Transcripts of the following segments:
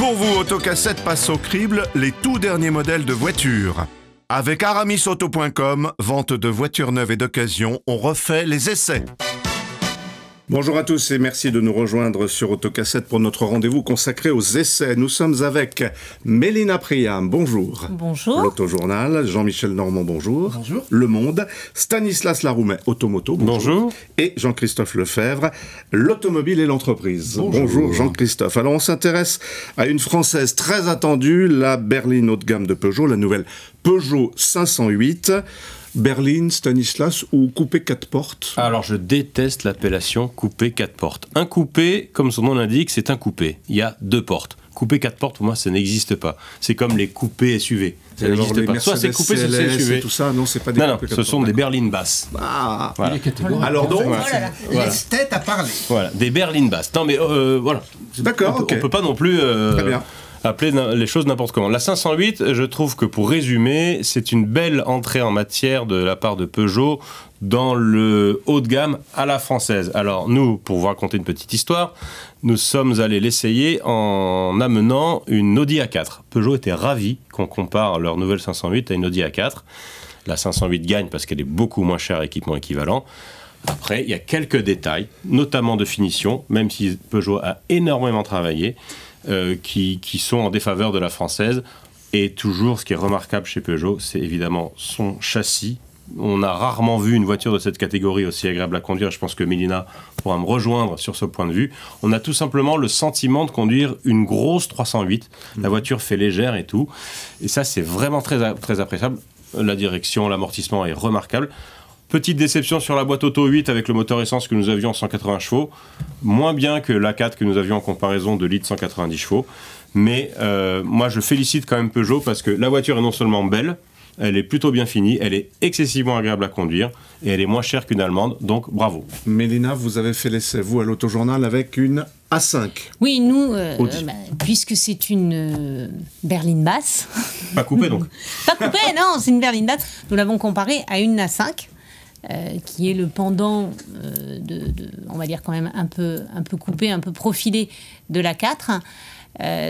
Pour vous, Autocassette passe au crible les tout derniers modèles de voitures. Avec aramisauto.com, vente de voitures neuves et d'occasion, on refait les essais. Bonjour à tous et merci de nous rejoindre sur Autocassette pour notre rendez-vous consacré aux essais. Nous sommes avec Mélina Priam, bonjour. Bonjour. L'Autojournal, Jean-Michel Normand, bonjour. Bonjour. Le Monde, Stanislas Laroumet, Automoto, bonjour. Bonjour. Et Jean-Christophe Lefebvre, l'automobile et l'entreprise. Bonjour Jean-Christophe. Alors on s'intéresse à une Française très attendue, la berline haut de gamme de Peugeot, la nouvelle Peugeot 508. Berline, Stanislas, ou coupé 4 portes? Alors je déteste l'appellation coupé 4 portes. Un coupé, comme son nom l'indique, c'est un coupé. Il y a 2 portes. Coupé 4 portes, pour moi, ça n'existe pas. C'est comme les coupés SUV. Ça n'existe pas. Soit c'est coupé, soit c'est SUV. Tout ça, non, c'est pas des non, ce sont des berlines basses. Ah, voilà. Alors donc, l'esthète à parler. Voilà, des berlines basses. Non mais voilà. D'accord, on peut pas non plus très bien. Appeler les choses n'importe comment. La 508, je trouve que pour résumer, c'est une belle entrée en matière de la part de Peugeot dans le haut de gamme à la française. Alors nous, pour vous raconter une petite histoire, nous sommes allés l'essayer en amenant une Audi A4. Peugeot était ravi qu'on compare leur nouvelle 508 à une Audi A4. La 508 gagne parce qu'elle est beaucoup moins chère à équipement équivalent. Après, il y a quelques détails, notamment de finition, même si Peugeot a énormément travaillé, qui sont en défaveur de la française. Et toujours, ce qui est remarquable chez Peugeot, c'est évidemment son châssis. On a rarement vu une voiture de cette catégorie aussi agréable à conduire. Je pense que Mélina pourra me rejoindre sur ce point de vue. On a tout simplement le sentiment de conduire une grosse 308. La voiture fait légère et tout. Et ça, c'est vraiment très, très appréciable. La direction, l'amortissement est remarquable. Petite déception sur la boîte auto 8 avec le moteur essence que nous avions en 180 chevaux. Moins bien que l'A4 que nous avions en comparaison de litre 190 chevaux. Mais moi, je félicite quand même Peugeot parce que la voiture est non seulement belle, elle est plutôt bien finie, elle est excessivement agréable à conduire et elle est moins chère qu'une allemande, donc bravo. Mélina, vous avez fait l'essai, vous, à l'Autojournal, avec une A5. Oui, nous, puisque c'est une berline basse... Pas coupée donc. Pas coupée, non, c'est une berline basse. Nous l'avons comparée à une A5. Qui est le pendant on va dire quand même un peu coupé, un peu profilé de la 4.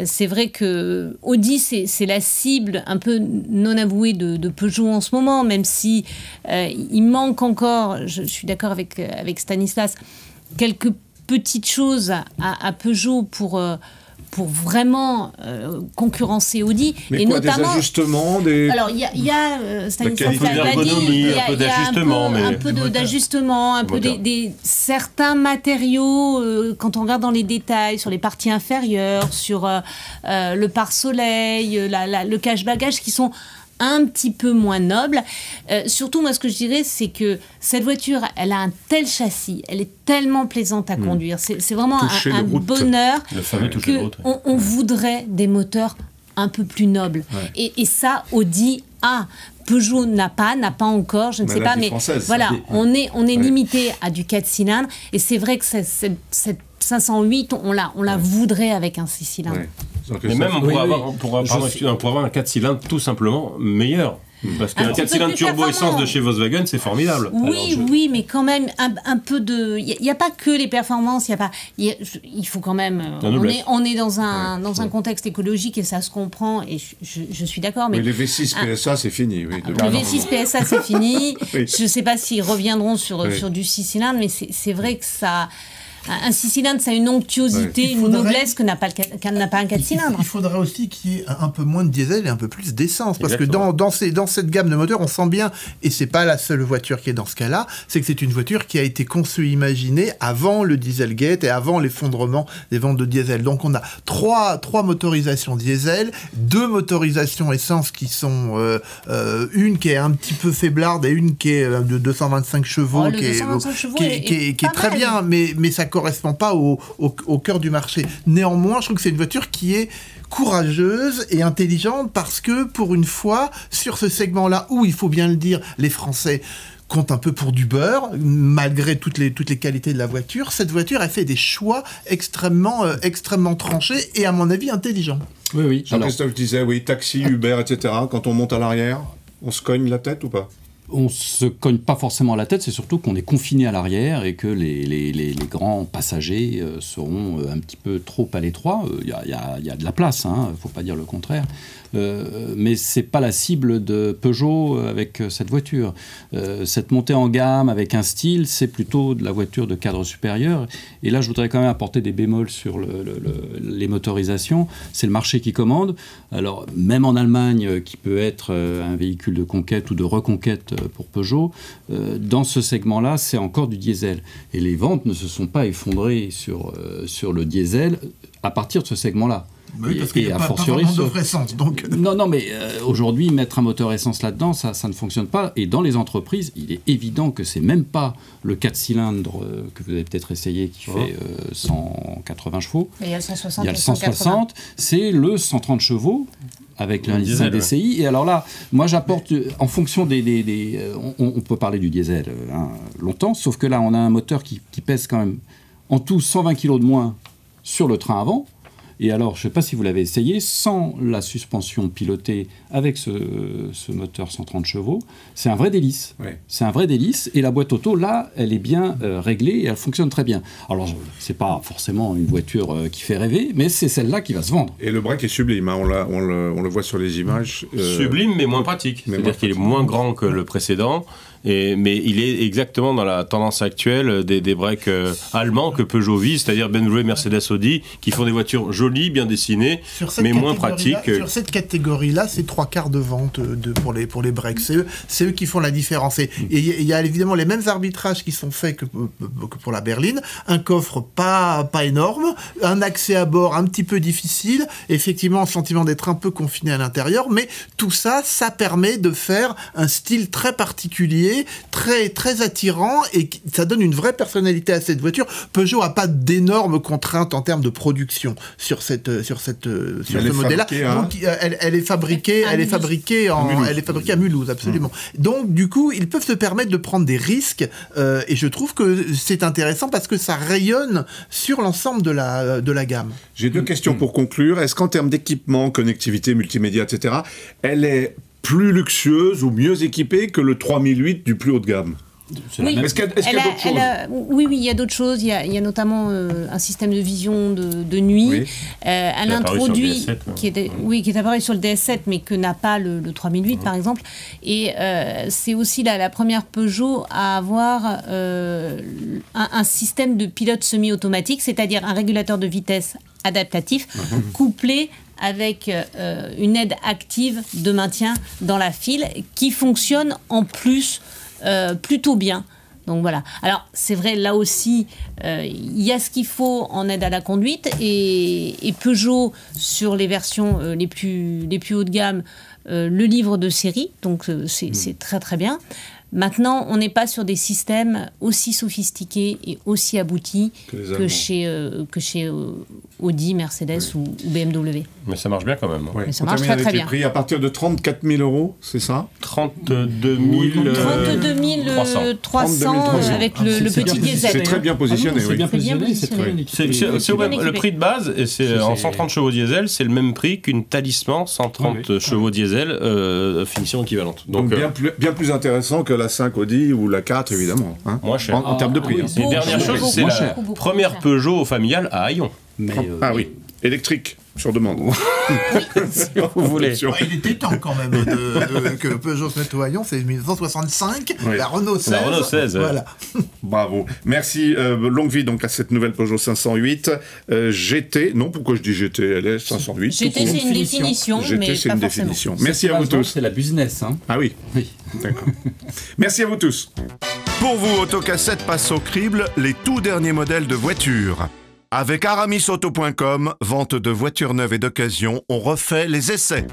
C'est vrai que Audi, c'est la cible un peu non avouée de Peugeot en ce moment, même si il manque encore, je suis d'accord avec Stanislas, quelques petites choses à Peugeot pour vraiment concurrencer Audi. Mais et quoi, notamment, des ajustements Alors, il y a Stanislas l'a dit, il y a un peu d'ajustement. Un peu d'ajustement, un peu certains matériaux, quand on regarde dans les détails, sur les parties inférieures, sur le pare-soleil, le cache-bagage, qui sont un petit peu moins noble. Surtout, moi, ce que je dirais, c'est que cette voiture, elle a un tel châssis, elle est tellement plaisante à conduire. C'est vraiment un bonheur on voudrait des moteurs un peu plus nobles. Ouais. Et ça, Audi a. Peugeot n'a pas encore, je ne sais pas, mais voilà, on est limité à du 4 cylindres. Et c'est vrai que cette 508, on la voudrait avec un 6 cylindres. Ouais. Mais même on pourrait avoir un 4 cylindres tout simplement meilleur. Parce qu'un 4 cylindres turbo essence de chez Volkswagen, c'est formidable. Oui, mais quand même, un peu de... Il n'y a pas que les performances, il faut quand même... On est dans un contexte écologique et ça se comprend, et je suis d'accord. Mais les V6 PSA, c'est fini. Oui, le V6 PSA, c'est fini. Oui. Je ne sais pas s'ils reviendront sur du 6 cylindres, mais c'est vrai que ça... Un 6 cylindres, ça a une onctuosité, une noblesse que n'a pas un 4 cylindres. Il faudrait aussi qu'il y ait un peu moins de diesel et un peu plus d'essence. Parce que dans cette gamme de moteurs, on sent bien, et c'est pas la seule voiture qui est dans ce cas-là, c'est que c'est une voiture qui a été conçue, imaginée avant le Dieselgate et avant l'effondrement des ventes de diesel. Donc on a trois motorisations diesel, 2 motorisations essence qui sont une qui est un petit peu faiblarde et une qui est de 225 chevaux, qui est très bien, mais ça correspond pas au cœur du marché. Néanmoins, je trouve que c'est une voiture qui est courageuse et intelligente parce que, pour une fois, sur ce segment-là, où, il faut bien le dire, les Français comptent un peu pour du beurre, malgré toutes les qualités de la voiture, cette voiture a fait des choix extrêmement tranchés et, à mon avis, intelligents. Oui. Jean-Christophe disait, taxi, Uber, etc., quand on monte à l'arrière, on se cogne la tête ou pas ? on se cogne pas forcément la tête, c'est surtout qu'on est confiné à l'arrière et que les grands passagers seront un petit peu trop à l'étroit. Il y a de la place, faut pas dire le contraire. Mais c'est pas la cible de Peugeot avec cette voiture. Cette montée en gamme avec un style, c'est plutôt de la voiture de cadre supérieur. Et là, je voudrais quand même apporter des bémols sur les motorisations. C'est le marché qui commande. Alors, même en Allemagne, qui peut être un véhicule de conquête ou de reconquête pour Peugeot, dans ce segment-là, c'est encore du diesel. Et les ventes ne se sont pas effondrées sur le diesel à partir de ce segment-là. Oui, parce qu'il n'y a pas vraiment d'offre essence. Donc... Non, mais aujourd'hui, mettre un moteur essence là-dedans, ça ne fonctionne pas. Et dans les entreprises, il est évident que c'est même pas le 4 cylindres que vous avez peut-être essayé qui fait 180 chevaux. Mais il y a le 160. Il y a le 160, c'est le 130 chevaux avec l'indice DCI. Et alors là, moi j'apporte, en fonction on peut parler du diesel longtemps, sauf que là, on a un moteur qui pèse quand même en tout 120 kg de moins sur le train avant. Et alors, je ne sais pas si vous l'avez essayé, sans la suspension pilotée avec ce moteur 130 chevaux, c'est un vrai délice. Ouais. C'est un vrai délice. Et la boîte auto, là, elle est bien réglée et elle fonctionne très bien. Alors, ce n'est pas forcément une voiture qui fait rêver, mais c'est celle-là qui va se vendre. Et le break est sublime, on le voit sur les images. Sublime, mais moins pratique. C'est-à-dire qu'il est moins grand que le précédent. Mais il est exactement dans la tendance actuelle des breaks allemands que Peugeot vise, c'est-à-dire BMW, Mercedes, Audi, qui font des voitures jolies, bien dessinées, mais moins pratiques. Sur cette catégorie-là, c'est 3/4 de vente pour les breaks. C'est eux qui font la différence. Et il y a évidemment les mêmes arbitrages qui sont faits que pour la berline. Un coffre pas énorme, un accès à bord un petit peu difficile, effectivement un sentiment d'être un peu confiné à l'intérieur, mais tout ça permet de faire un style très particulier, très, très attirant, et ça donne une vraie personnalité à cette voiture. Peugeot n'a pas d'énormes contraintes en termes de production sur ce modèle-là. Donc, elle est fabriquée à Mulhouse, absolument. Donc, du coup, ils peuvent se permettre de prendre des risques, et je trouve que c'est intéressant parce que ça rayonne sur l'ensemble de la gamme. J'ai deux questions pour conclure. Est-ce qu'en termes d'équipement, connectivité, multimédia, etc., elle est plus luxueuse ou mieux équipée que le 3008 du plus haut de gamme? Oui. Est-ce qu'il y a d'autres choses? Oui, il y a d'autres choses. Il y a notamment un système de vision de nuit. Oui. Elle introduit, qui est apparu sur le DS7, mais que n'a pas le 3008, par exemple. Et c'est aussi la première Peugeot à avoir un système de pilote semi-automatique, c'est-à-dire un régulateur de vitesse adaptatif, couplé avec une aide active de maintien dans la file qui fonctionne en plus plutôt bien. Donc voilà. Alors c'est vrai, là aussi, il y a ce qu'il faut en aide à la conduite, et Peugeot, sur les versions les plus haut de gamme, le livre de série, donc c'est très très bien. Maintenant, on n'est pas sur des systèmes aussi sophistiqués et aussi aboutis que chez Audi, Mercedes ou BMW. Mais ça marche bien quand même. Mais ça marche très très bien. Prix à partir de 34 000 €, c'est ça? 32 300 avec le petit diesel. C'est très bien positionné. C'est bien positionné. C'est le prix de base, et c'est en 130 chevaux diesel, c'est le même prix qu'une Talisman 130 chevaux diesel finition équivalente. Donc bien plus intéressant que la 5 Audi ou la 4, évidemment. Moins cher. En termes de prix. Et dernière chose, c'est la première Peugeot familiale à haillons. Oui, électrique, sur demande. Si vous voulez. Il était temps quand même que Peugeot se mette au haillon, c'est 1965, la Renault 16. La Renault 16. Voilà. Bravo. Merci, longue vie donc à cette nouvelle Peugeot 508. GT, non, pourquoi je dis GT? Elle est 508. GT, c'est une définition, GT, c'est une définition. Merci à vous tous. C'est la business. Ah oui. D'accord. Merci à vous tous. Pour vous, Autocassette passe au crible les tout derniers modèles de voitures. Avec aramisauto.com, vente de voitures neuves et d'occasion, on refait les essais.